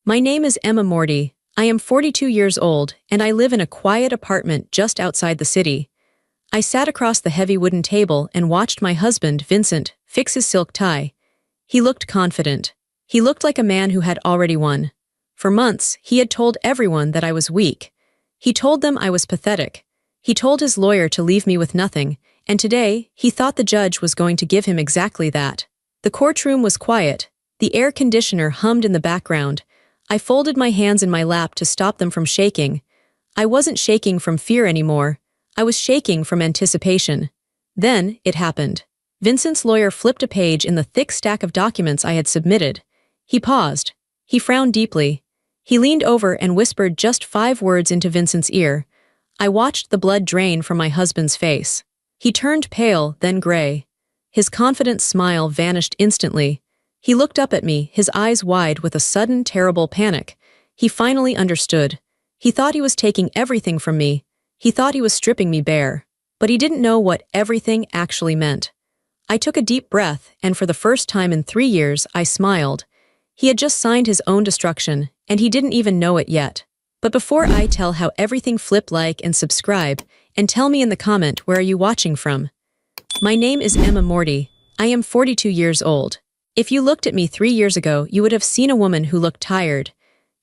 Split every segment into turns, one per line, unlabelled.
My name is Emma Morty. I am 42 years old, and I live in a quiet apartment just outside the city. I sat across the heavy wooden table and watched my husband, Vincent, fix his silk tie. He looked confident. He looked like a man who had already won. For months, he had told everyone that I was weak. He told them I was pathetic. He told his lawyer to leave me with nothing, and today, he thought the judge was going to give him exactly that. The courtroom was quiet. The air conditioner hummed in the background. I folded my hands in my lap to stop them from shaking. I wasn't shaking from fear anymore. I was shaking from anticipation. Then, it happened. Vincent's lawyer flipped a page in the thick stack of documents I had submitted. He paused. He frowned deeply. He leaned over and whispered just 5 words into Vincent's ear. I watched the blood drain from my husband's face. He turned pale, then gray. His confident smile vanished instantly. He looked up at me, his eyes wide with a sudden, terrible panic. He finally understood. He thought he was taking everything from me. He thought he was stripping me bare. But he didn't know what everything actually meant. I took a deep breath, and for the first time in 3 years, I smiled. He had just signed his own destruction, and he didn't even know it yet. But before I tell how everything flipped, like and subscribe, and tell me in the comment where are you watching from. My name is Emma Morty. I am 42 years old. If you looked at me 3 years ago, you would have seen a woman who looked tired.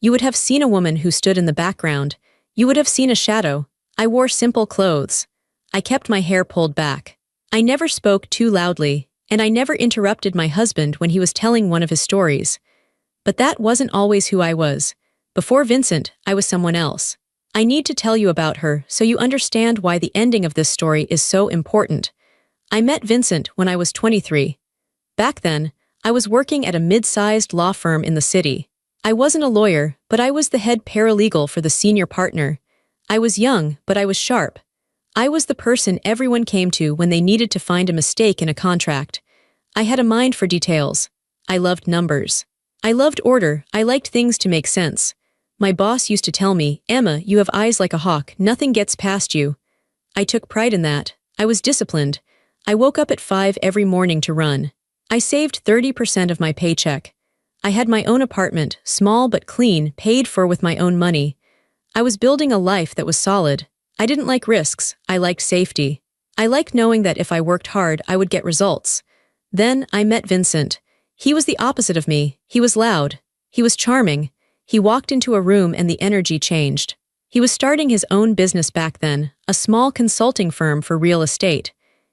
You would have seen a woman who stood in the background. You would have seen a shadow. I wore simple clothes. I kept my hair pulled back. I never spoke too loudly, and I never interrupted my husband when he was telling one of his stories. But that wasn't always who I was. Before Vincent, I was someone else. I need to tell you about her so you understand why the ending of this story is so important. I met Vincent when I was 23. Back then, I was working at a mid-sized law firm in the city. I wasn't a lawyer, but I was the head paralegal for the senior partner. I was young, but I was sharp. I was the person everyone came to when they needed to find a mistake in a contract. I had a mind for details. I loved numbers. I loved order. I liked things to make sense. My boss used to tell me, "Emma, you have eyes like a hawk, nothing gets past you." I took pride in that. I was disciplined. I woke up at 5 every morning to run. I saved 30% of my paycheck. I had my own apartment, small but clean, paid for with my own money. I was building a life that was solid. I didn't like risks, I liked safety. I liked knowing that if I worked hard, I would get results. Then I met Vincent. He was the opposite of me. He was loud. He was charming. He walked into a room and the energy changed. He was starting his own business back then, a small consulting firm for real estate.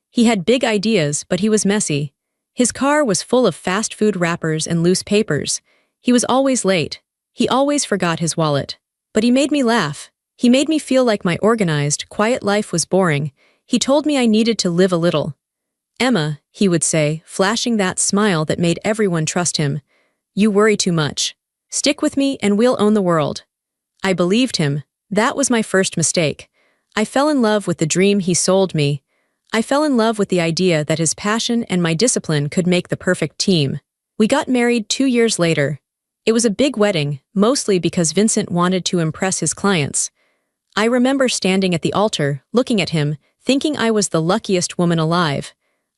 He had big ideas, but he was messy. His car was full of fast food wrappers and loose papers. He was always late. He always forgot his wallet. But he made me laugh. He made me feel like my organized, quiet life was boring. He told me I needed to live a little. "Emma," he would say, flashing that smile that made everyone trust him, "you worry too much. Stick with me and we'll own the world." I believed him. That was my first mistake. I fell in love with the dream he sold me. I fell in love with the idea that his passion and my discipline could make the perfect team. We got married 2 years later. It was a big wedding, mostly because Vincent wanted to impress his clients. I remember standing at the altar, looking at him, thinking I was the luckiest woman alive.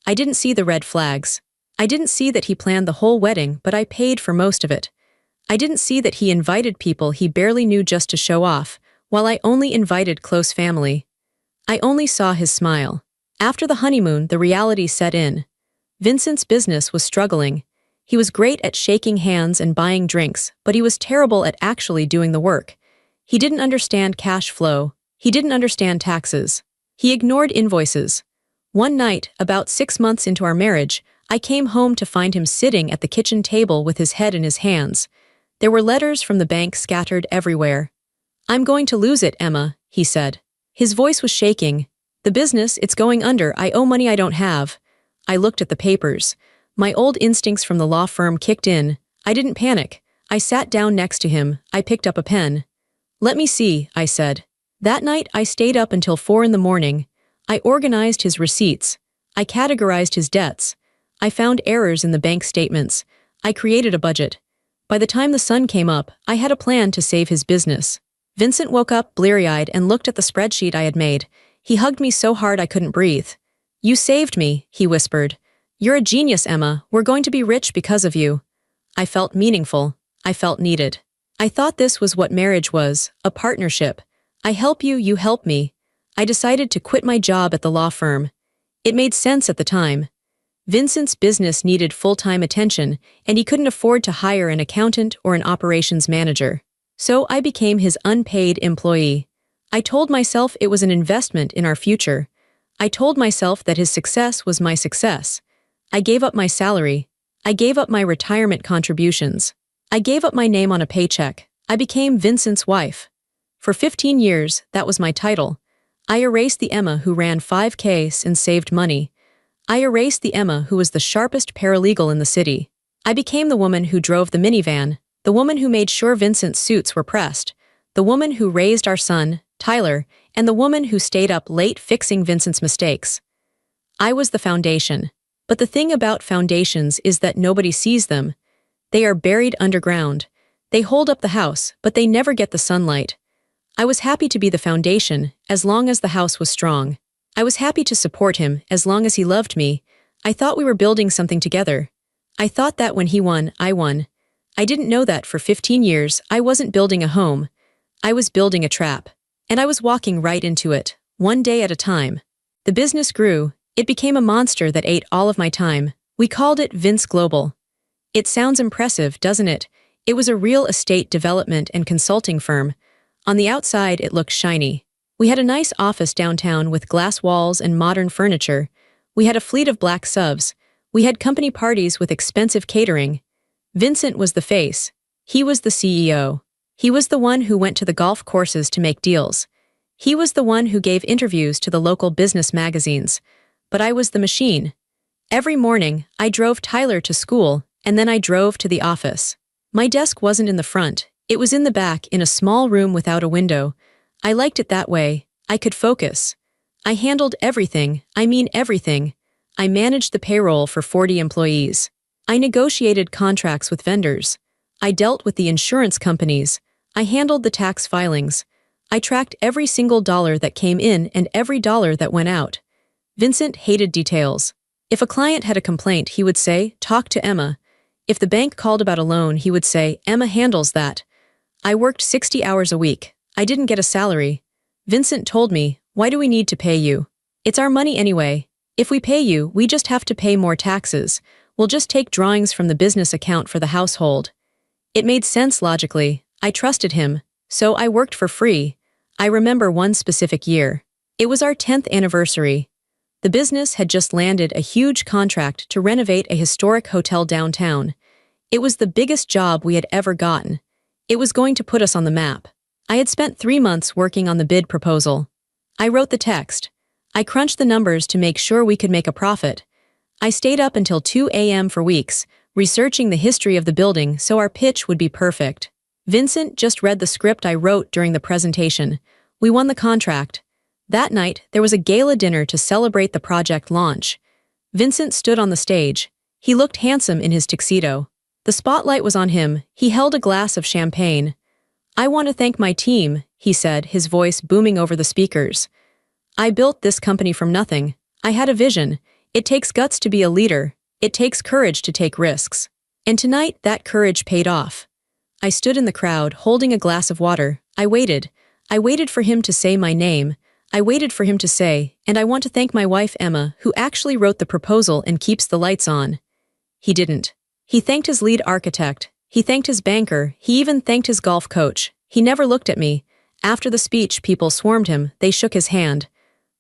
I didn't see the red flags. I didn't see that he planned the whole wedding, but I paid for most of it. I didn't see that he invited people he barely knew just to show off, while I only invited close family. I only saw his smile. After the honeymoon, the reality set in. Vincent's business was struggling. He was great at shaking hands and buying drinks, but he was terrible at actually doing the work. He didn't understand cash flow. He didn't understand taxes. He ignored invoices. One night, about 6 months into our marriage, I came home to find him sitting at the kitchen table with his head in his hands. There were letters from the bank scattered everywhere. "I'm going to lose it, Emma," he said. His voice was shaking. "The business, it's going under. I owe money I don't have." I looked at the papers. My old instincts from the law firm kicked in. I didn't panic. I sat down next to him. I picked up a pen. "Let me see," I said. That night, I stayed up until 4 in the morning. I organized his receipts. I categorized his debts. I found errors in the bank statements. I created a budget. By the time the sun came up, I had a plan to save his business. Vincent woke up bleary-eyed and looked at the spreadsheet I had made. He hugged me so hard I couldn't breathe. "You saved me," he whispered. "You're a genius, Emma. We're going to be rich because of you." I felt meaningful. I felt needed. I thought this was what marriage was, a partnership. I help you, you help me. I decided to quit my job at the law firm. It made sense at the time. Vincent's business needed full-time attention, and he couldn't afford to hire an accountant or an operations manager. So I became his unpaid employee. I told myself it was an investment in our future. I told myself that his success was my success. I gave up my salary. I gave up my retirement contributions. I gave up my name on a paycheck. I became Vincent's wife. For 15 years, that was my title. I erased the Emma who ran 5Ks and saved money. I erased the Emma who was the sharpest paralegal in the city. I became the woman who drove the minivan, the woman who made sure Vincent's suits were pressed, the woman who raised our son, Tyler, and the woman who stayed up late fixing Vincent's mistakes. I was the foundation. But the thing about foundations is that nobody sees them. They are buried underground. They hold up the house, but they never get the sunlight. I was happy to be the foundation, as long as the house was strong. I was happy to support him, as long as he loved me. I thought we were building something together. I thought that when he won, I won. I didn't know that for 15 years I wasn't building a home. I was building a trap. And I was walking right into it, one day at a time. The business grew. It became a monster that ate all of my time. We called it Vince Global. It sounds impressive, doesn't it? It was a real estate development and consulting firm. On the outside, it looked shiny. We had a nice office downtown with glass walls and modern furniture. We had a fleet of black subs. We had company parties with expensive catering. Vincent was the face. He was the CEO. He was the one who went to the golf courses to make deals. He was the one who gave interviews to the local business magazines. But I was the machine. Every morning, I drove Tyler to school, and then I drove to the office. My desk wasn't in the front. It was in the back in a small room without a window. I liked it that way. I could focus. I handled everything, I mean everything. I managed the payroll for 40 employees. I negotiated contracts with vendors. I dealt with the insurance companies. I handled the tax filings. I tracked every single dollar that came in and every dollar that went out. Vincent hated details. If a client had a complaint, he would say, "Talk to Emma." If the bank called about a loan, he would say, "Emma handles that." I worked 60 hours a week. I didn't get a salary. Vincent told me, "Why do we need to pay you? It's our money anyway. If we pay you, we just have to pay more taxes. We'll just take drawings from the business account for the household." It made sense logically. I trusted him, so I worked for free. I remember one specific year. It was our 10th anniversary. The business had just landed a huge contract to renovate a historic hotel downtown. It was the biggest job we had ever gotten. It was going to put us on the map. I had spent 3 months working on the bid proposal. I wrote the text. I crunched the numbers to make sure we could make a profit. I stayed up until 2 a.m. for weeks, researching the history of the building so our pitch would be perfect. Vincent just read the script I wrote during the presentation. We won the contract. That night, there was a gala dinner to celebrate the project launch. Vincent stood on the stage. He looked handsome in his tuxedo. The spotlight was on him. He held a glass of champagne. "I want to thank my team," he said, his voice booming over the speakers. "I built this company from nothing. I had a vision. It takes guts to be a leader. It takes courage to take risks. And tonight, that courage paid off." I stood in the crowd, holding a glass of water. I waited. I waited for him to say my name. I waited for him to say, "And I want to thank my wife Emma, who actually wrote the proposal and keeps the lights on." He didn't. He thanked his lead architect. He thanked his banker. He even thanked his golf coach. He never looked at me. After the speech, people swarmed him. They shook his hand.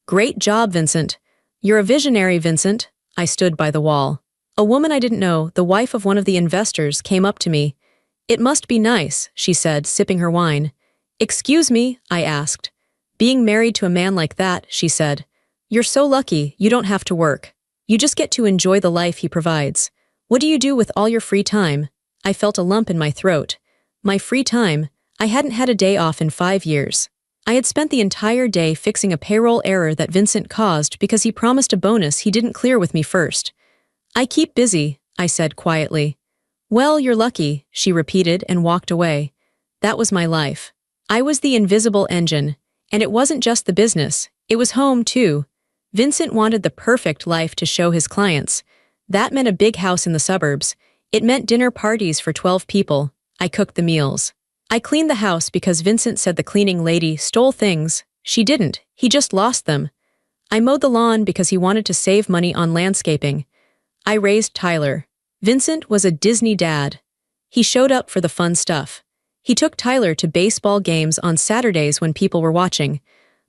"Great job, Vincent. You're a visionary, Vincent." I stood by the wall. A woman I didn't know, the wife of one of the investors, came up to me. "It must be nice," she said, sipping her wine. "Excuse me?" I asked. "Being married to a man like that," she said. "You're so lucky, you don't have to work. You just get to enjoy the life he provides. What do you do with all your free time?" I felt a lump in my throat. My free time? I hadn't had a day off in 5 years. I had spent the entire day fixing a payroll error that Vincent caused because he promised a bonus he didn't clear with me first. "I keep busy," I said quietly. "Well, you're lucky," she repeated and walked away. That was my life. I was the invisible engine. And it wasn't just the business, it was home too. Vincent wanted the perfect life to show his clients. That meant a big house in the suburbs. It meant dinner parties for 12 people. I cooked the meals. I cleaned the house because Vincent said the cleaning lady stole things. She didn't, he just lost them. I mowed the lawn because he wanted to save money on landscaping. I raised Tyler. Vincent was a Disney dad. He showed up for the fun stuff. He took Tyler to baseball games on Saturdays when people were watching.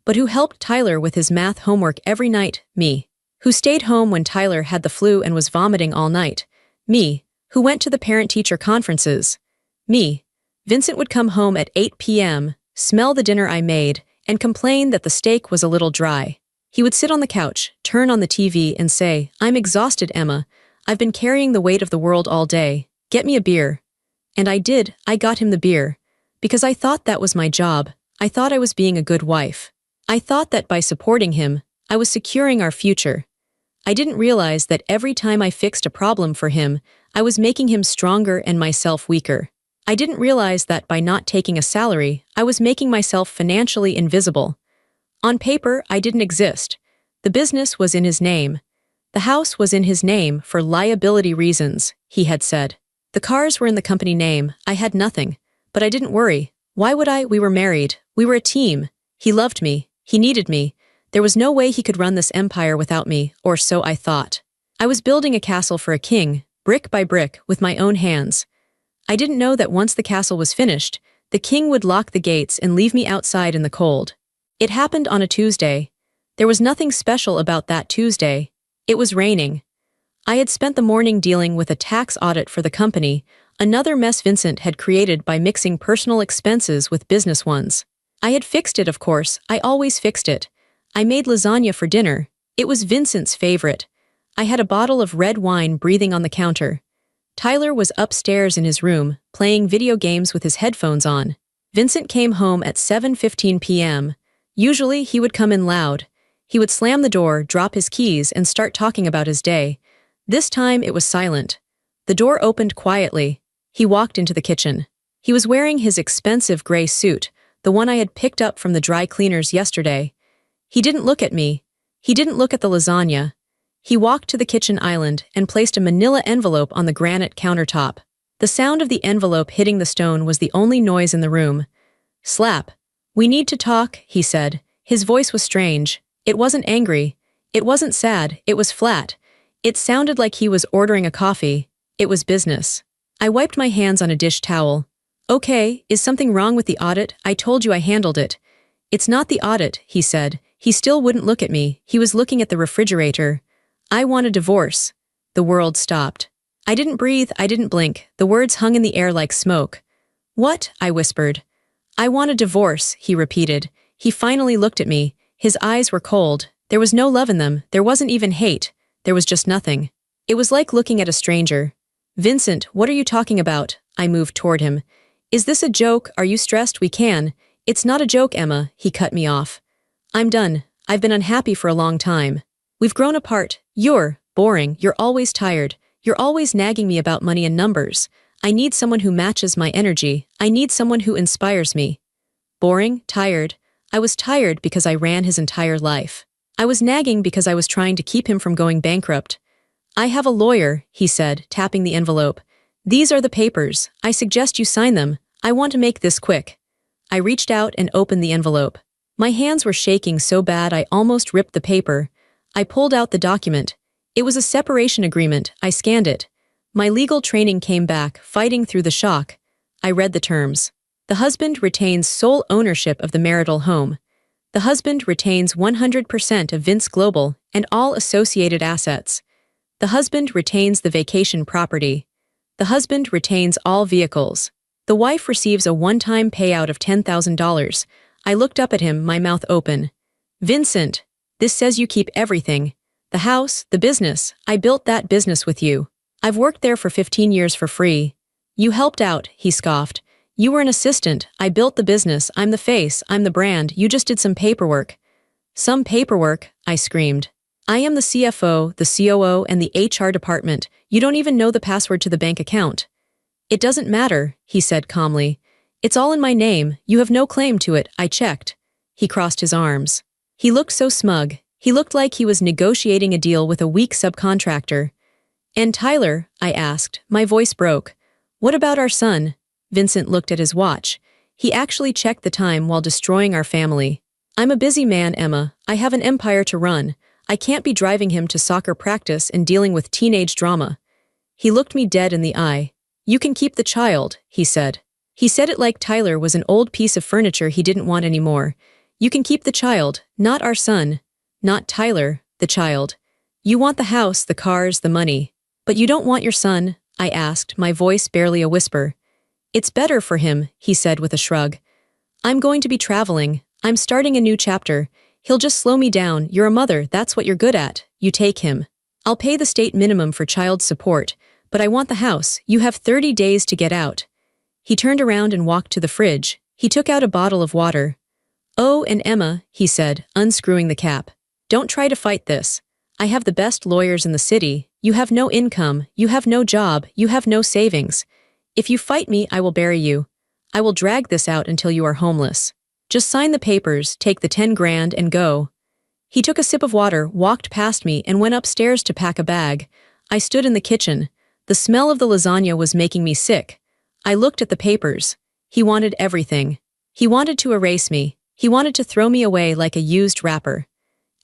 But who helped Tyler with his math homework every night? Me. Who stayed home when Tyler had the flu and was vomiting all night? Me. Who went to the parent-teacher conferences? Me. Vincent would come home at 8 p.m., smell the dinner I made, and complain that the steak was a little dry. He would sit on the couch, turn on the TV, and say, "I'm exhausted, Emma. I've been carrying the weight of the world all day. Get me a beer." And I did. I got him the beer. Because I thought that was my job. I thought I was being a good wife. I thought that by supporting him, I was securing our future. I didn't realize that every time I fixed a problem for him, I was making him stronger and myself weaker. I didn't realize that by not taking a salary, I was making myself financially invisible. On paper, I didn't exist. The business was in his name. The house was in his name for liability reasons, he had said. The cars were in the company name. I had nothing. But I didn't worry. Why would I? We were married. We were a team. He loved me. He needed me. There was no way he could run this empire without me, or so I thought. I was building a castle for a king, brick by brick, with my own hands. I didn't know that once the castle was finished, the king would lock the gates and leave me outside in the cold. It happened on a Tuesday. There was nothing special about that Tuesday. It was raining. I had spent the morning dealing with a tax audit for the company, another mess Vincent had created by mixing personal expenses with business ones. I had fixed it, of course. I always fixed it. I made lasagna for dinner. It was Vincent's favorite. I had a bottle of red wine breathing on the counter. Tyler was upstairs in his room, playing video games with his headphones on. Vincent came home at 7:15 p.m. Usually, he would come in loud. He would slam the door, drop his keys, and start talking about his day. This time, it was silent. The door opened quietly. He walked into the kitchen. He was wearing his expensive gray suit, the one I had picked up from the dry cleaners yesterday. He didn't look at me. He didn't look at the lasagna. He walked to the kitchen island and placed a manila envelope on the granite countertop. The sound of the envelope hitting the stone was the only noise in the room. Slap. "We need to talk," he said. His voice was strange. It wasn't angry. It wasn't sad. It was flat. It sounded like he was ordering a coffee. It was business. I wiped my hands on a dish towel. "Okay, is something wrong with the audit? I told you I handled it." "It's not the audit," he said. He still wouldn't look at me. He was looking at the refrigerator. "I want a divorce." The world stopped. I didn't breathe, I didn't blink. The words hung in the air like smoke. "What?" I whispered. "I want a divorce," he repeated. He finally looked at me. His eyes were cold. There was no love in them. There wasn't even hate. There was just nothing. It was like looking at a stranger. "Vincent, what are you talking about?" I moved toward him. "Is this a joke? Are you stressed? We can." "It's not a joke, Emma," he cut me off. "I'm done. I've been unhappy for a long time. We've grown apart. You're boring. You're always tired. You're always nagging me about money and numbers. I need someone who matches my energy. I need someone who inspires me." Boring? Tired? I was tired because I ran his entire life. I was nagging because I was trying to keep him from going bankrupt. "I have a lawyer," he said, tapping the envelope. "These are the papers. I suggest you sign them. I want to make this quick." I reached out and opened the envelope. My hands were shaking so bad I almost ripped the paper. I pulled out the document. It was a separation agreement. I scanned it. My legal training came back, fighting through the shock. I read the terms. The husband retains sole ownership of the marital home. The husband retains 100% of Vince Global and all associated assets. The husband retains the vacation property. The husband retains all vehicles. The wife receives a one-time payout of $10,000. I looked up at him, my mouth open. "Vincent, this says you keep everything. The house, the business. I built that business with you. I've worked there for 15 years for free." "You helped out," he scoffed. "You were an assistant. I built the business. I'm the face. I'm the brand. You just did some paperwork." "Some paperwork," I screamed. "I am the CFO, the COO, and the HR department. You don't even know the password to the bank account." "It doesn't matter," he said calmly. "It's all in my name. You have no claim to it. I checked." He crossed his arms. He looked so smug. He looked like he was negotiating a deal with a weak subcontractor. "And Tyler," I asked, my voice broke. "What about our son?" Vincent looked at his watch. He actually checked the time while destroying our family. I'm a busy man, Emma. I have an empire to run. I can't be driving him to soccer practice and dealing with teenage drama. He looked me dead in the eye. You can keep the child, he said. He said it like Tyler was an old piece of furniture he didn't want anymore. You can keep the child, not our son. Not Tyler, the child. You want the house, the cars, the money. But you don't want your son, I asked, my voice barely a whisper. It's better for him, he said with a shrug. I'm going to be traveling. I'm starting a new chapter. He'll just slow me down. You're a mother, that's what you're good at. You take him. I'll pay the state minimum for child support, but I want the house. You have 30 days to get out. He turned around and walked to the fridge. He took out a bottle of water. Oh, and Emma, he said, unscrewing the cap. Don't try to fight this. I have the best lawyers in the city. You have no income. You have no job. You have no savings. If you fight me, I will bury you. I will drag this out until you are homeless. Just sign the papers, take the 10 grand and go. He took a sip of water, walked past me, and went upstairs to pack a bag. I stood in the kitchen. The smell of the lasagna was making me sick. I looked at the papers. He wanted everything. He wanted to erase me. He wanted to throw me away like a used wrapper.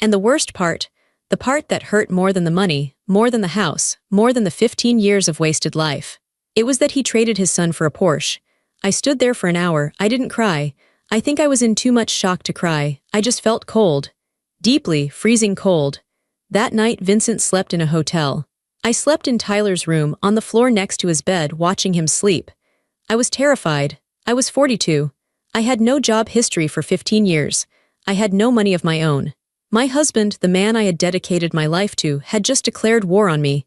And the worst part, the part that hurt more than the money, more than the house, more than the 15 years of wasted life. It was that he traded his son for a Porsche. I stood there for an hour. I didn't cry. I think I was in too much shock to cry. I just felt cold. Deeply, freezing cold. That night, Vincent slept in a hotel. I slept in Tyler's room, on the floor next to his bed, watching him sleep. I was terrified. I was 42. I had no job history for 15 years. I had no money of my own. My husband, the man I had dedicated my life to, had just declared war on me.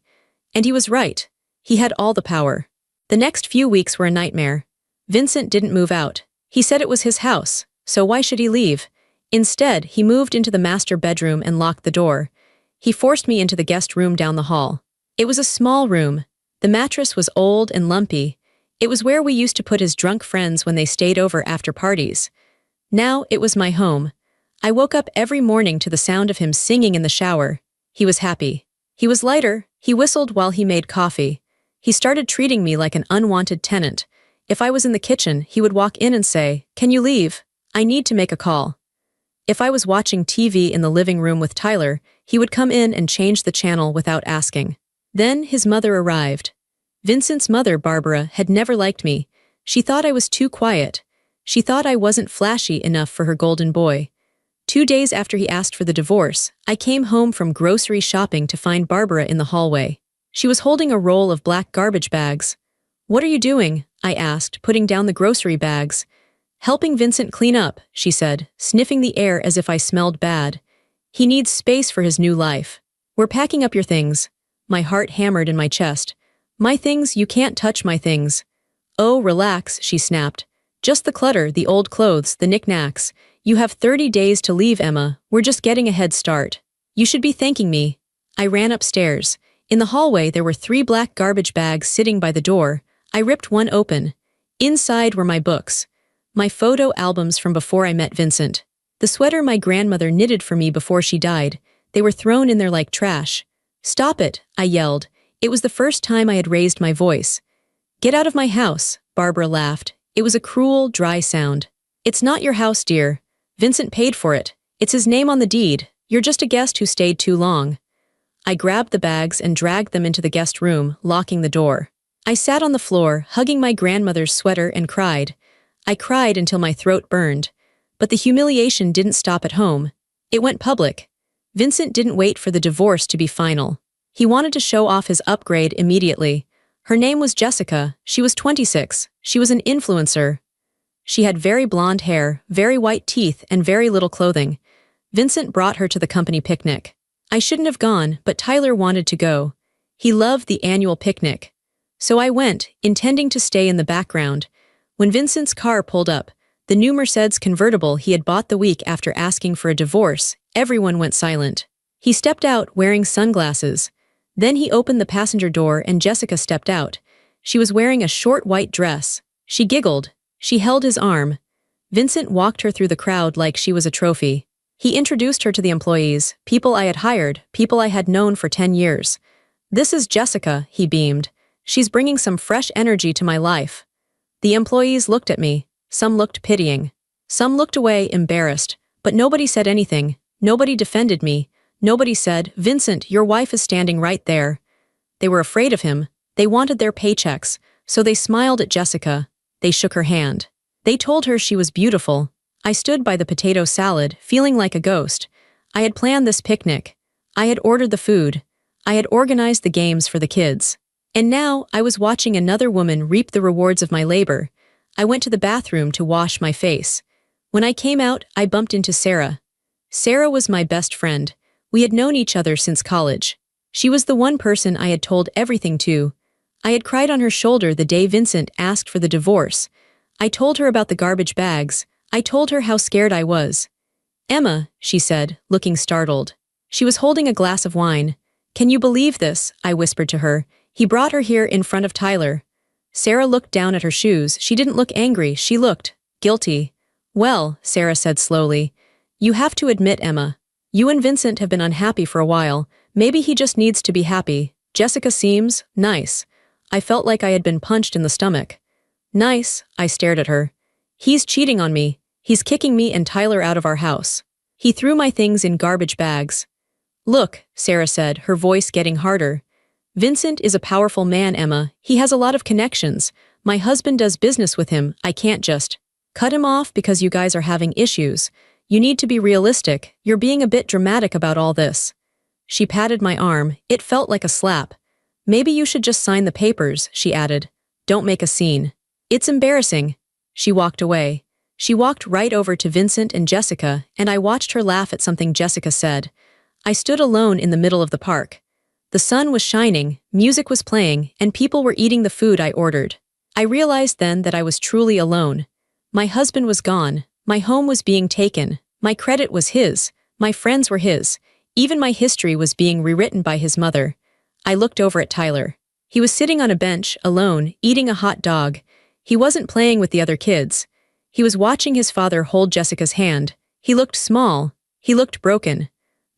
And he was right. He had all the power. The next few weeks were a nightmare. Vincent didn't move out. He said it was his house, so why should he leave? Instead, he moved into the master bedroom and locked the door. He forced me into the guest room down the hall. It was a small room. The mattress was old and lumpy. It was where we used to put his drunk friends when they stayed over after parties. Now it was my home. I woke up every morning to the sound of him singing in the shower. He was happy. He was lighter. He whistled while he made coffee. He started treating me like an unwanted tenant. If I was in the kitchen, he would walk in and say, "Can you leave? I need to make a call." If I was watching TV in the living room with Tyler, he would come in and change the channel without asking. Then his mother arrived. Vincent's mother, Barbara, had never liked me. She thought I was too quiet. She thought I wasn't flashy enough for her golden boy. 2 days after he asked for the divorce, I came home from grocery shopping to find Barbara in the hallway. She was holding a roll of black garbage bags. "What are you doing?" I asked, putting down the grocery bags. "Helping Vincent clean up," she said, sniffing the air as if I smelled bad. "He needs space for his new life. We're packing up your things." My heart hammered in my chest. "My things? You can't touch my things." "Oh, relax," she snapped. "Just the clutter, the old clothes, the knickknacks. You have 30 days to leave, Emma. We're just getting a head start. You should be thanking me." I ran upstairs. In the hallway, there were 3 black garbage bags sitting by the door. I ripped one open. Inside were my books. My photo albums from before I met Vincent. The sweater my grandmother knitted for me before she died. They were thrown in there like trash. "Stop it," I yelled. It was the first time I had raised my voice. "Get out of my house," Barbara laughed. It was a cruel, dry sound. "It's not your house, dear. Vincent paid for it. It's his name on the deed. You're just a guest who stayed too long." I grabbed the bags and dragged them into the guest room, locking the door. I sat on the floor, hugging my grandmother's sweater, and cried. I cried until my throat burned. But the humiliation didn't stop at home. It went public. Vincent didn't wait for the divorce to be final. He wanted to show off his upgrade immediately. Her name was Jessica. She was 26. She was an influencer. She had very blonde hair, very white teeth, and very little clothing. Vincent brought her to the company picnic. I shouldn't have gone, but Tyler wanted to go. He loved the annual picnic. So I went, intending to stay in the background. When Vincent's car pulled up, the new Mercedes convertible he had bought the week after asking for a divorce, everyone went silent. He stepped out wearing sunglasses. Then he opened the passenger door and Jessica stepped out. She was wearing a short white dress. She giggled. She held his arm. Vincent walked her through the crowd like she was a trophy. He introduced her to the employees, people I had hired, people I had known for 10 years. "This is Jessica," he beamed. "She's bringing some fresh energy to my life." The employees looked at me. Some looked pitying. Some looked away, embarrassed. But nobody said anything. Nobody defended me. Nobody said, "Vincent, your wife is standing right there." They were afraid of him. They wanted their paychecks, so they smiled at Jessica. They shook her hand. They told her she was beautiful. I stood by the potato salad, feeling like a ghost. I had planned this picnic. I had ordered the food. I had organized the games for the kids. And now, I was watching another woman reap the rewards of my labor. I went to the bathroom to wash my face. When I came out, I bumped into Sarah. Sarah was my best friend. We had known each other since college. She was the one person I had told everything to. I had cried on her shoulder the day Vincent asked for the divorce. I told her about the garbage bags. I told her how scared I was. "Emma," she said, looking startled. She was holding a glass of wine. "Can you believe this?" I whispered to her. "He brought her here in front of Tyler." Sarah looked down at her shoes. She didn't look angry. She looked guilty. "Well," Sarah said slowly, "you have to admit, Emma. You and Vincent have been unhappy for a while. Maybe he just needs to be happy. Jessica seems nice." I felt like I had been punched in the stomach. "Nice," I stared at her. "He's cheating on me. He's kicking me and Tyler out of our house. He threw my things in garbage bags." "Look," Sarah said, her voice getting harder. "Vincent is a powerful man, Emma. He has a lot of connections. My husband does business with him. I can't just cut him off because you guys are having issues. You need to be realistic. You're being a bit dramatic about all this." She patted my arm. It felt like a slap. "Maybe you should just sign the papers," she added. "Don't make a scene. It's embarrassing." She walked away. She walked right over to Vincent and Jessica, and I watched her laugh at something Jessica said. I stood alone in the middle of the park. The sun was shining, music was playing, and people were eating the food I ordered. I realized then that I was truly alone. My husband was gone. My home was being taken. My credit was his. My friends were his. Even my history was being rewritten by his mother. I looked over at Tyler. He was sitting on a bench, alone, eating a hot dog. He wasn't playing with the other kids. He was watching his father hold Jessica's hand. He looked small. He looked broken.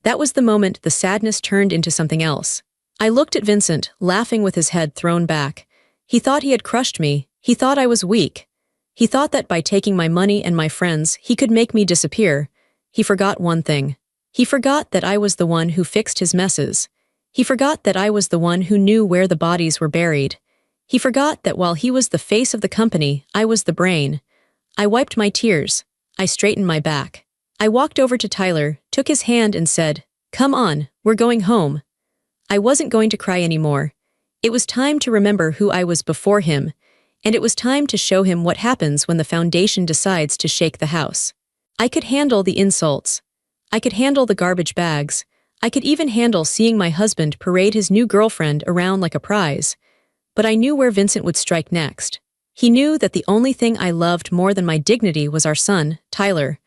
That was the moment the sadness turned into something else. I looked at Vincent, laughing with his head thrown back. He thought he had crushed me. He thought I was weak. He thought that by taking my money and my friends, he could make me disappear. He forgot one thing. He forgot that I was the one who fixed his messes. He forgot that I was the one who knew where the bodies were buried. He forgot that while he was the face of the company, I was the brain. I wiped my tears. I straightened my back. I walked over to Tyler, took his hand and said, "Come on, we're going home." I wasn't going to cry anymore. It was time to remember who I was before him, and it was time to show him what happens when the foundation decides to shake the house. I could handle the insults. I could handle the garbage bags. I could even handle seeing my husband parade his new girlfriend around like a prize. But I knew where Vincent would strike next. He knew that the only thing I loved more than my dignity was our son, Tyler.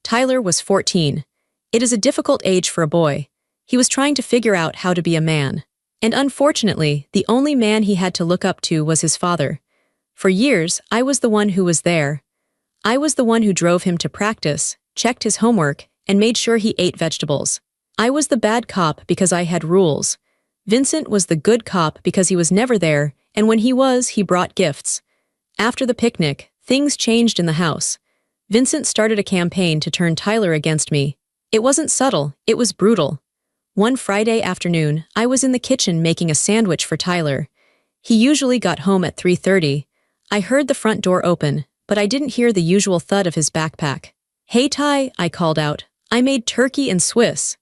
Tyler was 14. It is a difficult age for a boy. He was trying to figure out how to be a man. And unfortunately, the only man he had to look up to was his father. For years, I was the one who was there. I was the one who drove him to practice, checked his homework, and made sure he ate vegetables. I was the bad cop because I had rules. Vincent was the good cop because he was never there, and when he was, he brought gifts. After the picnic, things changed in the house. Vincent started a campaign to turn Tyler against me. It wasn't subtle, it was brutal. One Friday afternoon, I was in the kitchen making a sandwich for Tyler. He usually got home at 3:30. I heard the front door open, but I didn't hear the usual thud of his backpack. "Hey Ty," I called out. "I made turkey and Swiss."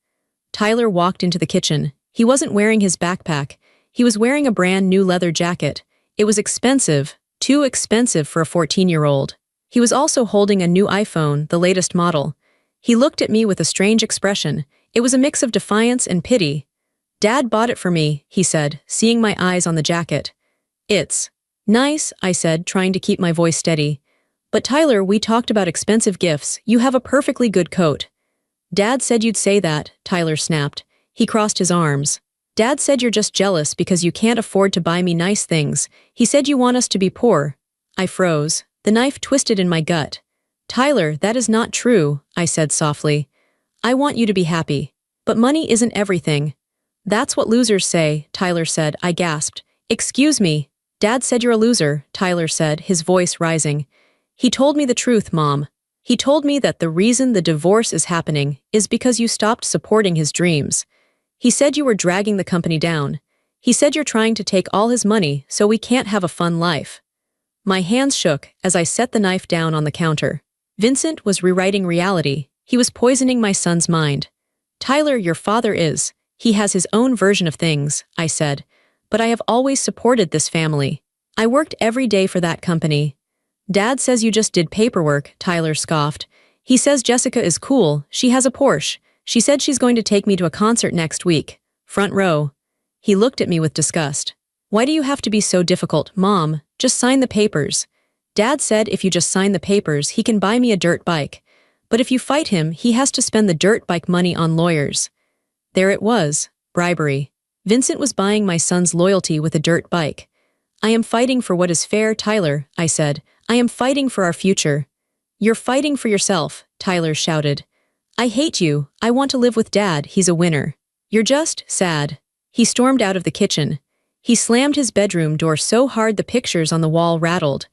Tyler walked into the kitchen. He wasn't wearing his backpack. He was wearing a brand new leather jacket. It was expensive, too expensive for a 14-year-old. He was also holding a new iPhone, the latest model. He looked at me with a strange expression. It was a mix of defiance and pity. "Dad bought it for me," he said, seeing my eyes on the jacket. "It's nice," I said, trying to keep my voice steady. "But Tyler, we talked about expensive gifts. You have a perfectly good coat." "Dad said you'd say that," Tyler snapped. He crossed his arms. "Dad said you're just jealous because you can't afford to buy me nice things. He said you want us to be poor." I froze. The knife twisted in my gut. "Tyler, that is not true," I said softly. "I want you to be happy. But money isn't everything." "That's what losers say," Tyler said. I gasped. "Excuse me." "Dad said you're a loser," Tyler said, his voice rising. He told me the truth, Mom. He told me that the reason the divorce is happening is because you stopped supporting his dreams. He said you were dragging the company down. He said you're trying to take all his money so we can't have a fun life. My hands shook as I set the knife down on the counter. Vincent was rewriting reality. He was poisoning my son's mind. Tyler, your father is. He has his own version of things, I said. But I have always supported this family. I worked every day for that company. Dad says you just did paperwork, Tyler scoffed. He says Jessica is cool, she has a Porsche. She said she's going to take me to a concert next week. Front row. He looked at me with disgust. Why do you have to be so difficult, Mom? Just sign the papers. Dad said if you just sign the papers, he can buy me a dirt bike. But if you fight him, he has to spend the dirt bike money on lawyers. There it was, bribery. Vincent was buying my son's loyalty with a dirt bike. I am fighting for what is fair, Tyler, I said. I am fighting for our future. You're fighting for yourself, Tyler shouted. I hate you. I want to live with Dad. He's a winner. You're just sad. He stormed out of the kitchen. He slammed his bedroom door so hard the pictures on the wall rattled.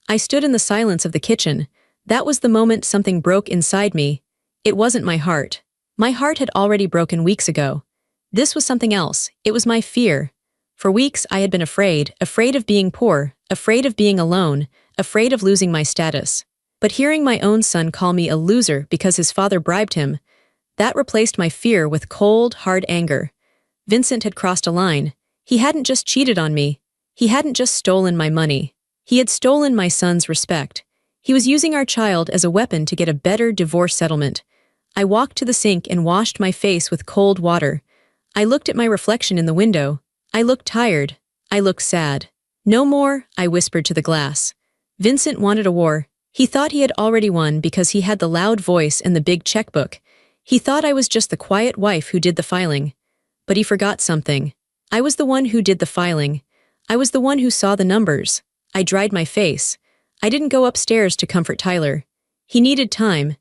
I stood in the silence of the kitchen. That was the moment something broke inside me. It wasn't my heart. My heart had already broken weeks ago. This was something else. It was my fear. For weeks I had been afraid of being poor, afraid of being alone, afraid of losing my status. But hearing my own son call me a loser because his father bribed him, that replaced my fear with cold, hard anger. Vincent had crossed a line. He hadn't just cheated on me. He hadn't just stolen my money. He had stolen my son's respect. He was using our child as a weapon to get a better divorce settlement. I walked to the sink and washed my face with cold water. I looked at my reflection in the window. I looked tired. I looked sad. No more, I whispered to the glass. Vincent wanted a war. He thought he had already won because he had the loud voice and the big checkbook. He thought I was just the quiet wife who did the filing. But he forgot something. I was the one who did the filing. I was the one who saw the numbers. I dried my face. I didn't go upstairs to comfort Tyler. He needed time.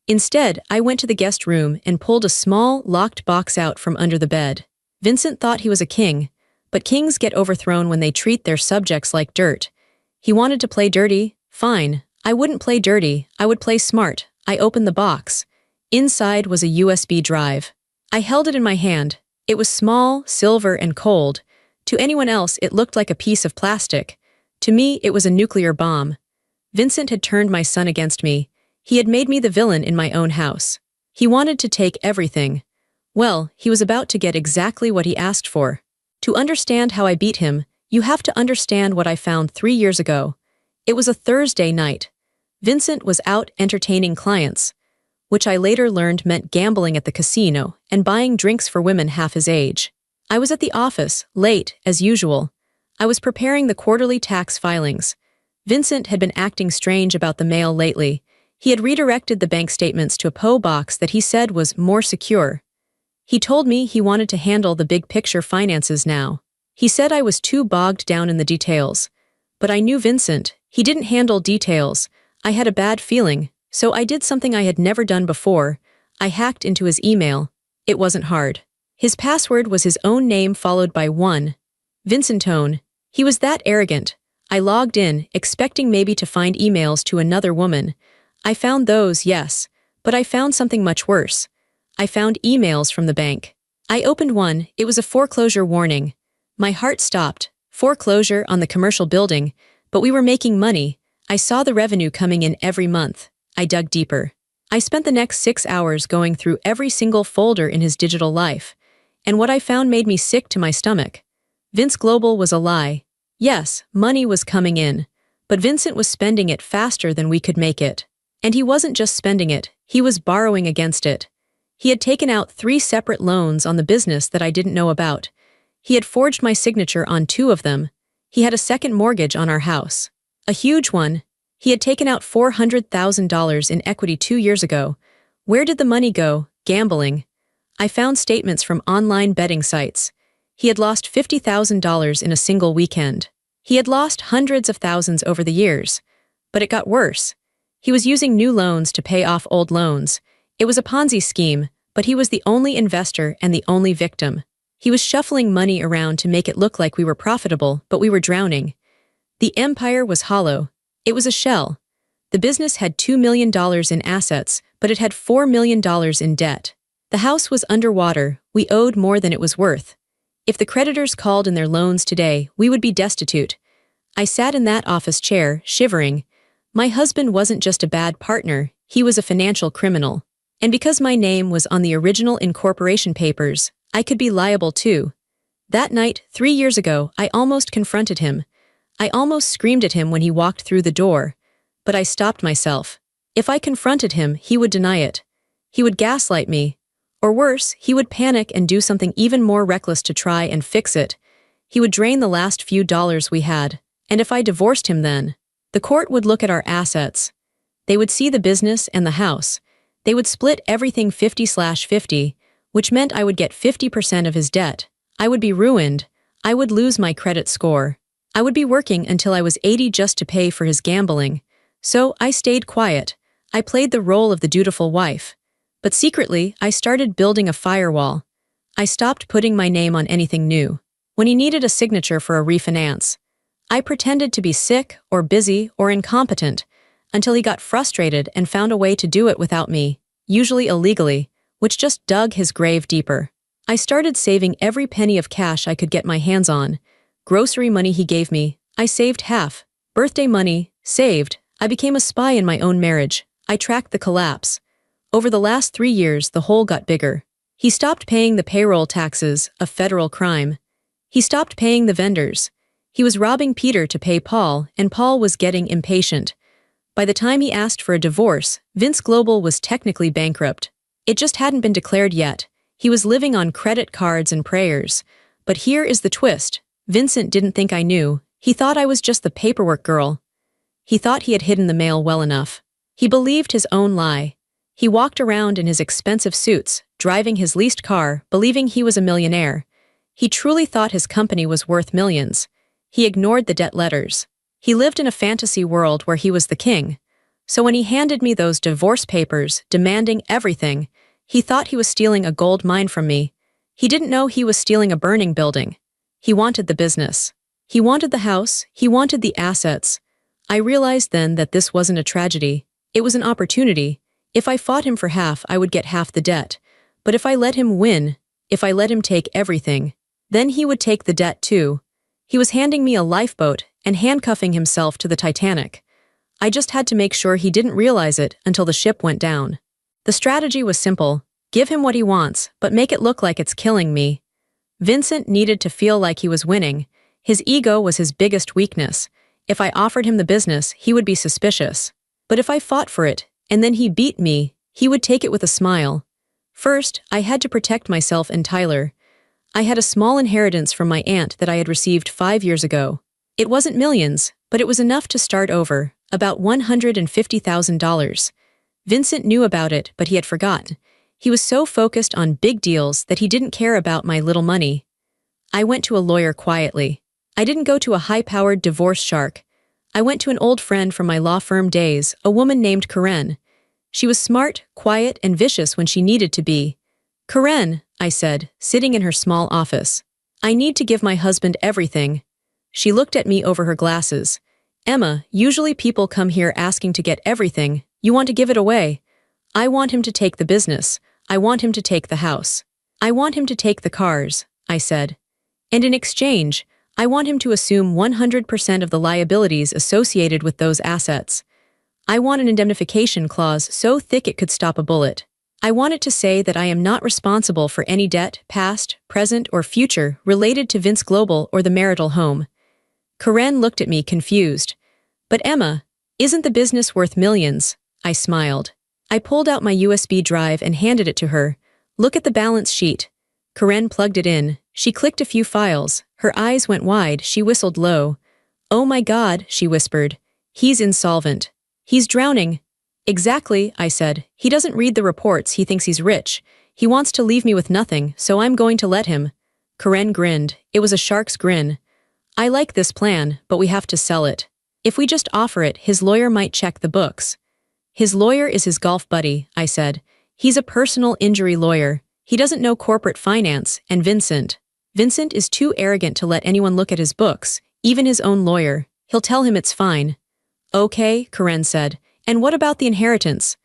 Instead, I went to the guest room and pulled a small, locked box out from under the bed. Vincent thought he was a king, but kings get overthrown when they treat their subjects like dirt. He wanted to play dirty? Fine. I wouldn't play dirty, I would play smart. I opened the box. Inside was a USB drive. I held it in my hand. It was small, silver, and cold. To anyone else, it looked like a piece of plastic. To me, it was a nuclear bomb. Vincent had turned my son against me. He had made me the villain in my own house. He wanted to take everything. Well, he was about to get exactly what he asked for. To understand how I beat him, you have to understand what I found 3 years ago. It was a Thursday night. Vincent was out entertaining clients, which I later learned meant gambling at the casino and buying drinks for women half his age. I was at the office, late, as usual. I was preparing the quarterly tax filings. Vincent had been acting strange about the mail lately. He had redirected the bank statements to a PO box that he said was more secure. He told me he wanted to handle the big picture finances now. He said I was too bogged down in the details. But I knew Vincent. He didn't handle details. I had a bad feeling, so I did something I had never done before. I hacked into his email. It wasn't hard. His password was his own name followed by 1. Vincentone. He was that arrogant. I logged in, expecting maybe to find emails to another woman. I found those, yes, but I found something much worse. I found emails from the bank. I opened one. It was a foreclosure warning. My heart stopped. Foreclosure on the commercial building, but we were making money. I saw the revenue coming in every month. I dug deeper. I spent the next 6 hours going through every single folder in his digital life, and what I found made me sick to my stomach. Vince Global was a lie. Yes, money was coming in, but Vincent was spending it faster than we could make it. And he wasn't just spending it, he was borrowing against it. He had taken out 3 separate loans on the business that I didn't know about. He had forged my signature on 2 of them. He had a second mortgage on our house. A huge one. He had taken out $400,000 in equity 2 years ago. Where did the money go? Gambling. I found statements from online betting sites. He had lost $50,000 in a single weekend. He had lost hundreds of thousands over the years. But it got worse. He was using new loans to pay off old loans. It was a Ponzi scheme, but he was the only investor and the only victim. He was shuffling money around to make it look like we were profitable, but we were drowning. The empire was hollow. It was a shell. The business had $2 million in assets, but it had $4 million in debt. The house was underwater, we owed more than it was worth. If the creditors called in their loans today, we would be destitute. I sat in that office chair, shivering. My husband wasn't just a bad partner, he was a financial criminal. And because my name was on the original incorporation papers, I could be liable too. That night, 3 years ago, I almost confronted him. I almost screamed at him when he walked through the door. But I stopped myself. If I confronted him, he would deny it. He would gaslight me. Or worse, he would panic and do something even more reckless to try and fix it. He would drain the last few dollars we had. And if I divorced him then, the court would look at our assets. They would see the business and the house. They would split everything 50/50, which meant I would get 50% of his debt. I would be ruined. I would lose my credit score. I would be working until I was 80 just to pay for his gambling. So I stayed quiet. I played the role of the dutiful wife. But secretly, I started building a firewall. I stopped putting my name on anything new. When he needed a signature for a refinance, I pretended to be sick or busy or incompetent until he got frustrated and found a way to do it without me, usually illegally, which just dug his grave deeper. I started saving every penny of cash I could get my hands on. Grocery money he gave me, I saved half. Birthday money, saved. I became a spy in my own marriage. I tracked the collapse. Over the last 3 years, the hole got bigger. He stopped paying the payroll taxes, a federal crime. He stopped paying the vendors. He was robbing Peter to pay Paul, and Paul was getting impatient. By the time he asked for a divorce, Vince Global was technically bankrupt. It just hadn't been declared yet. He was living on credit cards and prayers. But here is the twist. Vincent didn't think I knew. He thought I was just the paperwork girl. He thought he had hidden the mail well enough. He believed his own lie. He walked around in his expensive suits, driving his leased car, believing he was a millionaire. He truly thought his company was worth millions. He ignored the debt letters. He lived in a fantasy world where he was the king. So when he handed me those divorce papers, demanding everything, he thought he was stealing a gold mine from me. He didn't know he was stealing a burning building. He wanted the business. He wanted the house. He wanted the assets. I realized then that this wasn't a tragedy. It was an opportunity. If I fought him for half, I would get half the debt. But if I let him win, if I let him take everything, then he would take the debt too. He was handing me a lifeboat and handcuffing himself to the Titanic. I just had to make sure he didn't realize it until the ship went down. The strategy was simple. Give him what he wants, but make it look like it's killing me. Vincent needed to feel like he was winning. His ego was his biggest weakness. If I offered him the business, he would be suspicious. But if I fought for it, and then he beat me, he would take it with a smile. First, I had to protect myself and Tyler. I had a small inheritance from my aunt that I had received 5 years ago. It wasn't millions, but it was enough to start over, about $150,000. Vincent knew about it, but he had forgotten. He was so focused on big deals that he didn't care about my little money. I went to a lawyer quietly. I didn't go to a high-powered divorce shark. I went to an old friend from my law firm days, a woman named Karen. She was smart, quiet, and vicious when she needed to be. "Karen," I said, sitting in her small office. "I need to give my husband everything." She looked at me over her glasses. "Emma, usually people come here asking to get everything. You want to give it away. I want him to take the business. I want him to take the house. I want him to take the cars," I said. "And in exchange, I want him to assume 100% of the liabilities associated with those assets. I want an indemnification clause so thick it could stop a bullet. I want it to say that I am not responsible for any debt, past, present, or future, related to Vince Global or the marital home." Karen looked at me confused. "But Emma, isn't the business worth millions?" I smiled. I pulled out my USB drive and handed it to her. "Look at the balance sheet." Karen plugged it in. She clicked a few files. Her eyes went wide. She whistled low. "Oh my God," she whispered. "He's insolvent. He's drowning." "Exactly," I said. "He doesn't read the reports. He thinks he's rich. He wants to leave me with nothing, so I'm going to let him." Karen grinned. It was a shark's grin. "I like this plan, but we have to sell it. If we just offer it, his lawyer might check the books." "His lawyer is his golf buddy," I said. "He's a personal injury lawyer. He doesn't know corporate finance, and Vincent is too arrogant to let anyone look at his books, even his own lawyer. He'll tell him it's fine." "Okay," Karen said. And what about the inheritance?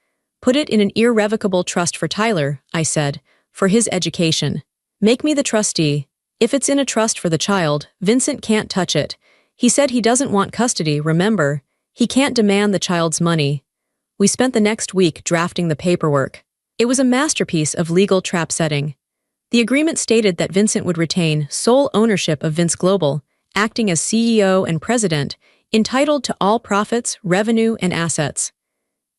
Put it in an irrevocable trust for Tyler, I said, for his education. Make me the trustee. If it's in a trust for the child, Vincent can't touch it. He said he doesn't want custody, remember? He can't demand the child's money. We spent the next week drafting the paperwork. It was a masterpiece of legal trap setting. The agreement stated that Vincent would retain sole ownership of Vince Global, acting as CEO and president, entitled to all profits, revenue, and assets.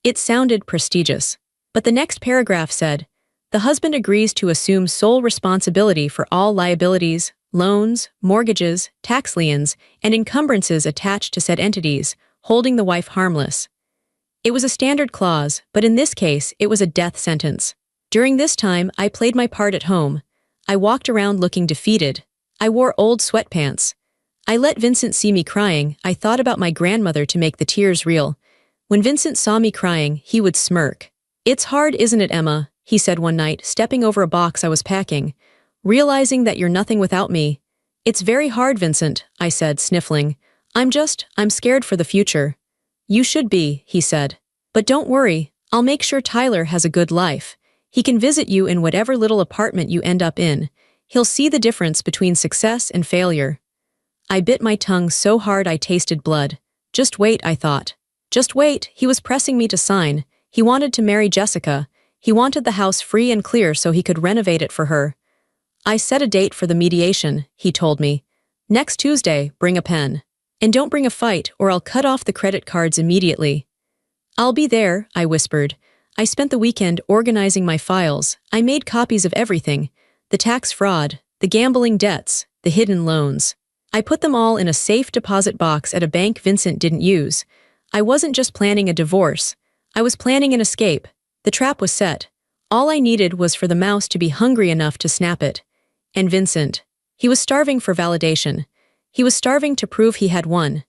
It sounded prestigious. But the next paragraph said, the husband agrees to assume sole responsibility for all liabilities, loans, mortgages, tax liens, and encumbrances attached to said entities, holding the wife harmless. It was a standard clause, but in this case, it was a death sentence. During this time, I played my part at home. I walked around looking defeated. I wore old sweatpants. I let Vincent see me crying. I thought about my grandmother to make the tears real. When Vincent saw me crying, he would smirk. It's hard, isn't it, Emma? He said one night, stepping over a box I was packing. Realizing that you're nothing without me. It's very hard, Vincent, I said, sniffling. I'm scared for the future. You should be, he said. But don't worry, I'll make sure Tyler has a good life. He can visit you in whatever little apartment you end up in. He'll see the difference between success and failure. I bit my tongue so hard I tasted blood. Just wait, I thought. Just wait, he was pressing me to sign. He wanted to marry Jessica. He wanted the house free and clear so he could renovate it for her. I set a date for the mediation, he told me. Next Tuesday, bring a pen. And don't bring a fight or I'll cut off the credit cards immediately. I'll be there, I whispered. I spent the weekend organizing my files. I made copies of everything. The tax fraud, the gambling debts, the hidden loans. I put them all in a safe deposit box at a bank Vincent didn't use. I wasn't just planning a divorce. I was planning an escape. The trap was set. All I needed was for the mouse to be hungry enough to snap it. And Vincent. He was starving for validation. He was starving to prove he had won.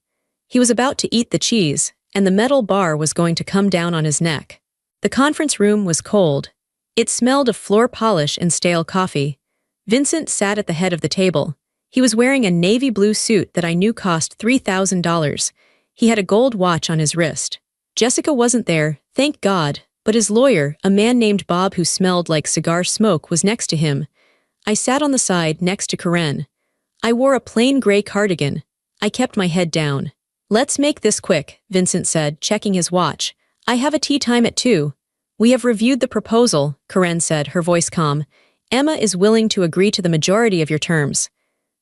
He was about to eat the cheese, and the metal bar was going to come down on his neck. The conference room was cold. It smelled of floor polish and stale coffee. Vincent sat at the head of the table. He was wearing a navy blue suit that I knew cost $3,000. He had a gold watch on his wrist. Jessica wasn't there, thank God. But his lawyer, a man named Bob who smelled like cigar smoke, was next to him. I sat on the side next to Karen. I wore a plain gray cardigan. I kept my head down. Let's make this quick, Vincent said, checking his watch. I have a tea time at 2. We have reviewed the proposal, Karen said, her voice calm. Emma is willing to agree to the majority of your terms.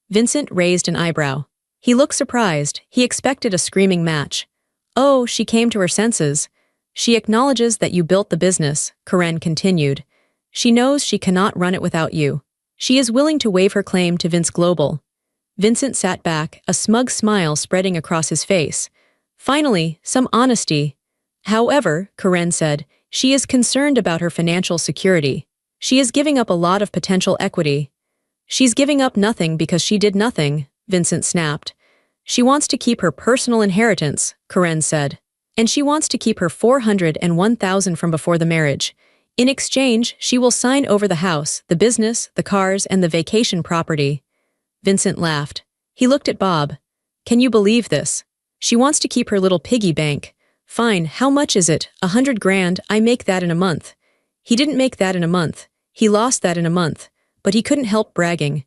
Vincent raised an eyebrow. He looked surprised. He expected a screaming match. Oh, she came to her senses. She acknowledges that you built the business, Karen continued. She knows she cannot run it without you. She is willing to waive her claim to Vince Global. Vincent sat back, a smug smile spreading across his face. Finally, some honesty. However, Karen said, she is concerned about her financial security. She is giving up a lot of potential equity. She's giving up nothing because she did nothing, Vincent snapped. She wants to keep her personal inheritance, Karen said. And she wants to keep her $401,000 from before the marriage. In exchange, she will sign over the house, the business, the cars, and the vacation property. Vincent laughed. He looked at Bob. Can you believe this? She wants to keep her little piggy bank. Fine, how much is it? $100,000, I make that in a month. He didn't make that in a month. He lost that in a month. But he couldn't help bragging.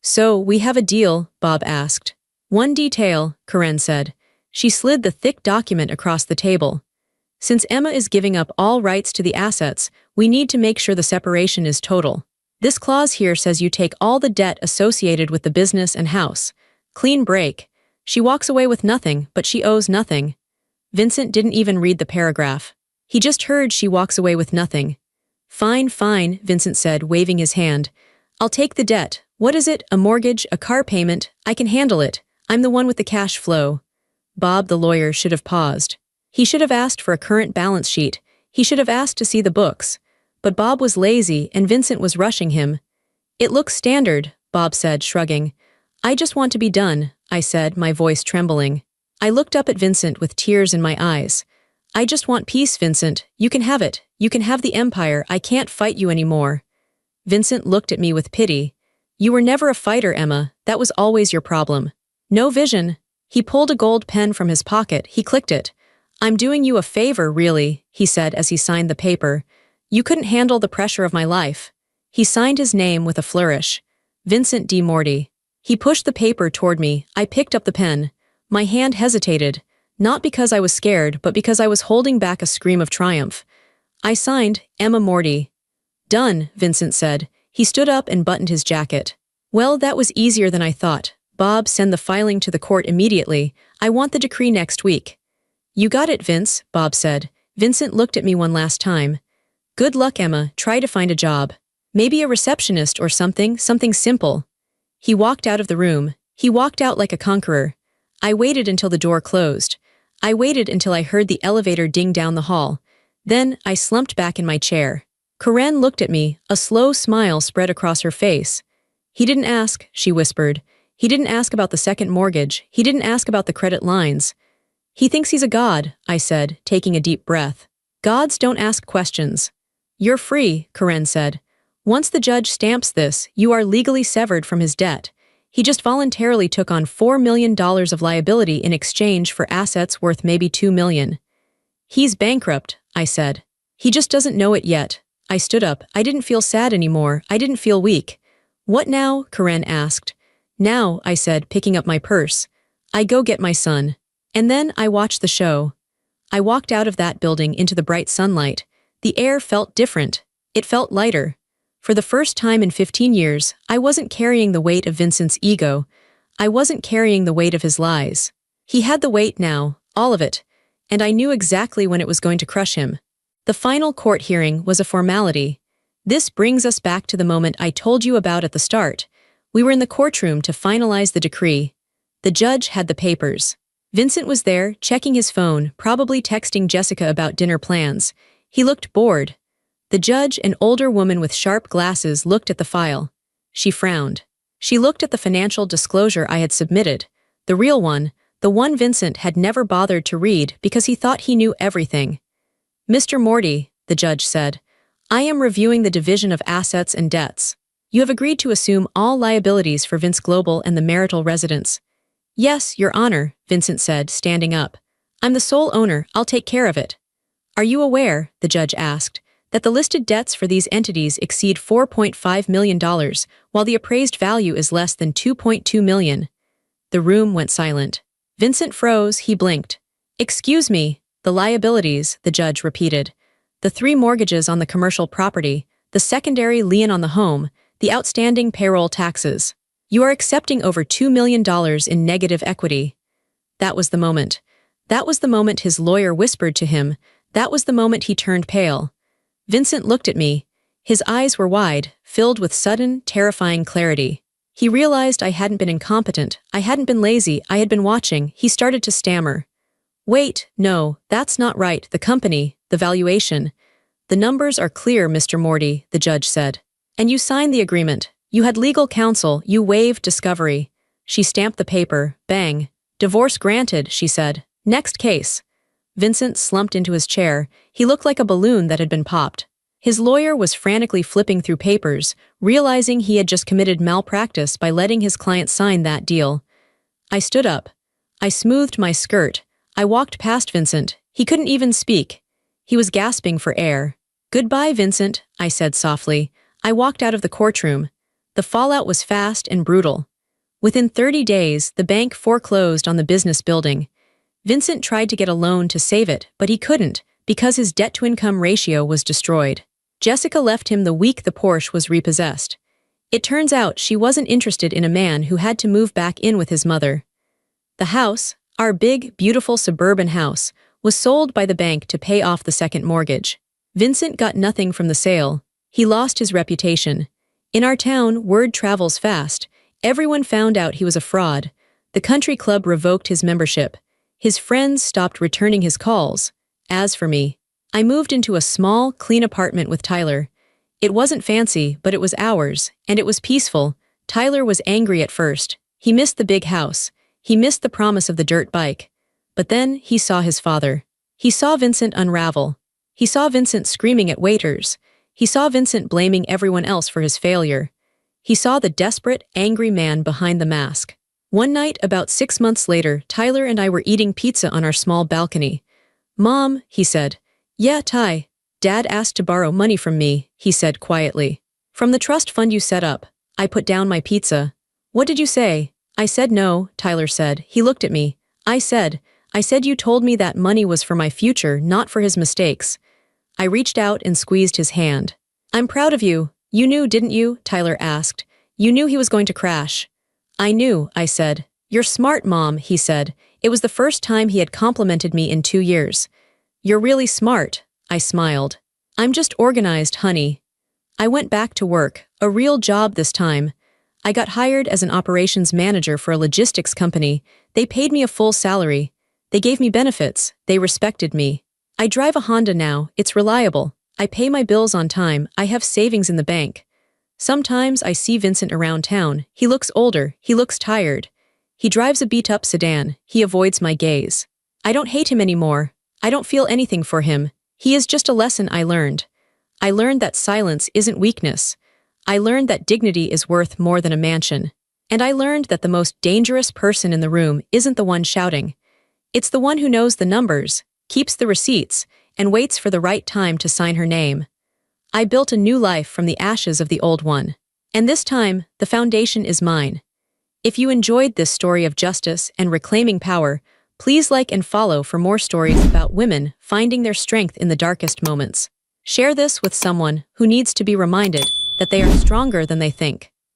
So, we have a deal, Bob asked. One detail, Karen said. She slid the thick document across the table. Since Emma is giving up all rights to the assets, we need to make sure the separation is total. This clause here says you take all the debt associated with the business and house. Clean break. She walks away with nothing, but she owes nothing. Vincent didn't even read the paragraph. He just heard she walks away with nothing. Fine, fine, Vincent said, waving his hand. I'll take the debt. What is it? A mortgage? A car payment? I can handle it. I'm the one with the cash flow. Bob, the lawyer, should have paused. He should have asked for a current balance sheet. He should have asked to see the books. But Bob was lazy and Vincent was rushing him. It looks standard, Bob said, shrugging. I just want to be done, I said, my voice trembling. I looked up at Vincent with tears in my eyes. I just want peace, Vincent. You can have it. You can have the empire. I can't fight you anymore. Vincent looked at me with pity. You were never a fighter, Emma. That was always your problem. No vision. He pulled a gold pen from his pocket. He clicked it. "I'm doing you a favor, really," he said as he signed the paper. "You couldn't handle the pressure of my life." He signed his name with a flourish. Vincent D. Morty. He pushed the paper toward me. I picked up the pen. My hand hesitated, not because I was scared, but because I was holding back a scream of triumph. I signed, Emma Morty. "Done," Vincent said. He stood up and buttoned his jacket. "Well, that was easier than I thought. Bob, send the filing to the court immediately. I want the decree next week." "You got it, Vince," Bob said. Vincent looked at me one last time. "Good luck, Emma. Try to find a job. Maybe a receptionist or something simple." He walked out of the room. He walked out like a conqueror. I waited until the door closed. I waited until I heard the elevator ding down the hall. Then I slumped back in my chair. Karen looked at me, a slow smile spread across her face. "He didn't ask," she whispered. "He didn't ask about the second mortgage. He didn't ask about the credit lines." "He thinks he's a god," I said, taking a deep breath. "Gods don't ask questions." "You're free," Karen said. "Once the judge stamps this, you are legally severed from his debt. He just voluntarily took on $4 million of liability in exchange for assets worth maybe $2 million. He's bankrupt," I said. "He just doesn't know it yet." I stood up. I didn't feel sad anymore. I didn't feel weak. "What now?" Karen asked. "Now," I said, picking up my purse. "I go get my son." And then I watched the show. I walked out of that building into the bright sunlight. The air felt different. It felt lighter. For the first time in 15 years, I wasn't carrying the weight of Vincent's ego. I wasn't carrying the weight of his lies. He had the weight now, all of it, and I knew exactly when it was going to crush him. The final court hearing was a formality. This brings us back to the moment I told you about at the start. We were in the courtroom to finalize the decree. The judge had the papers. Vincent was there, checking his phone, probably texting Jessica about dinner plans. He looked bored. The judge, an older woman with sharp glasses, looked at the file. She frowned. She looked at the financial disclosure I had submitted, the real one, the one Vincent had never bothered to read because he thought he knew everything. "Mr. Morty," the judge said, "I am reviewing the division of assets and debts. You have agreed to assume all liabilities for Vince Global and the marital residence." "Yes, Your Honor," Vincent said, standing up. "I'm the sole owner. I'll take care of it." "Are you aware," the judge asked, "that the listed debts for these entities exceed $4.5 million, while the appraised value is less than $2.2 million? The room went silent. Vincent froze. He blinked. "Excuse me, the liabilities," the judge repeated. "The 3 mortgages on the commercial property, the secondary lien on the home, the outstanding payroll taxes. You are accepting over $2 million in negative equity." That was the moment. That was the moment his lawyer whispered to him. That was the moment he turned pale. Vincent looked at me. His eyes were wide, filled with sudden, terrifying clarity. He realized I hadn't been incompetent, I hadn't been lazy, I had been watching. He started to stammer. "Wait, no, that's not right. The company, the valuation." "The numbers are clear, Mr. Morty," the judge said. "And you signed the agreement. You had legal counsel, you waived discovery." She stamped the paper. Bang. "Divorce granted," she said. "Next case." Vincent slumped into his chair. He looked like a balloon that had been popped. His lawyer was frantically flipping through papers, realizing he had just committed malpractice by letting his client sign that deal. I stood up. I smoothed my skirt. I walked past Vincent. He couldn't even speak. He was gasping for air. "Goodbye, Vincent," I said softly. I walked out of the courtroom. The fallout was fast and brutal. Within 30 days, the bank foreclosed on the business building. Vincent tried to get a loan to save it, but he couldn't, because his debt-to-income ratio was destroyed. Jessica left him the week the Porsche was repossessed. It turns out she wasn't interested in a man who had to move back in with his mother. The house, our big, beautiful suburban house, was sold by the bank to pay off the second mortgage. Vincent got nothing from the sale. He lost his reputation. In our town, word travels fast. Everyone found out he was a fraud. The country club revoked his membership. His friends stopped returning his calls. As for me, I moved into a small, clean apartment with Tyler. It wasn't fancy, but it was ours, and it was peaceful. Tyler was angry at first. He missed the big house. He missed the promise of the dirt bike. But then he saw his father. He saw Vincent unravel. He saw Vincent screaming at waiters. He saw Vincent blaming everyone else for his failure. He saw the desperate, angry man behind the mask. One night, about 6 months later, Tyler and I were eating pizza on our small balcony. Mom, he said. Yeah, Ty. Dad asked to borrow money from me, he said quietly. From the trust fund you set up. I put down my pizza. What did you say? I said no, Tyler said. He looked at me. I said you told me that money was for my future, not for his mistakes. I reached out and squeezed his hand. I'm proud of you. You knew, didn't you? Tyler asked. You knew he was going to crash. I knew, I said. You're smart, Mom, he said. It was the first time he had complimented me in 2 years. You're really smart, I smiled. I'm just organized, honey. I went back to work, a real job this time. I got hired as an operations manager for a logistics company. They paid me a full salary. They gave me benefits. They respected me. I drive a Honda now. It's reliable. I pay my bills on time. I have savings in the bank. Sometimes I see Vincent around town. He looks older. He looks tired. He drives a beat-up sedan. He avoids my gaze. I don't hate him anymore. I don't feel anything for him. He is just a lesson I learned. I learned that silence isn't weakness. I learned that dignity is worth more than a mansion. And I learned that the most dangerous person in the room isn't the one shouting. It's the one who knows the numbers, keeps the receipts, and waits for the right time to sign her name. I built a new life from the ashes of the old one. And this time, the foundation is mine. If you enjoyed this story of justice and reclaiming power, please like and follow for more stories about women finding their strength in the darkest moments. Share this with someone who needs to be reminded that they are stronger than they think.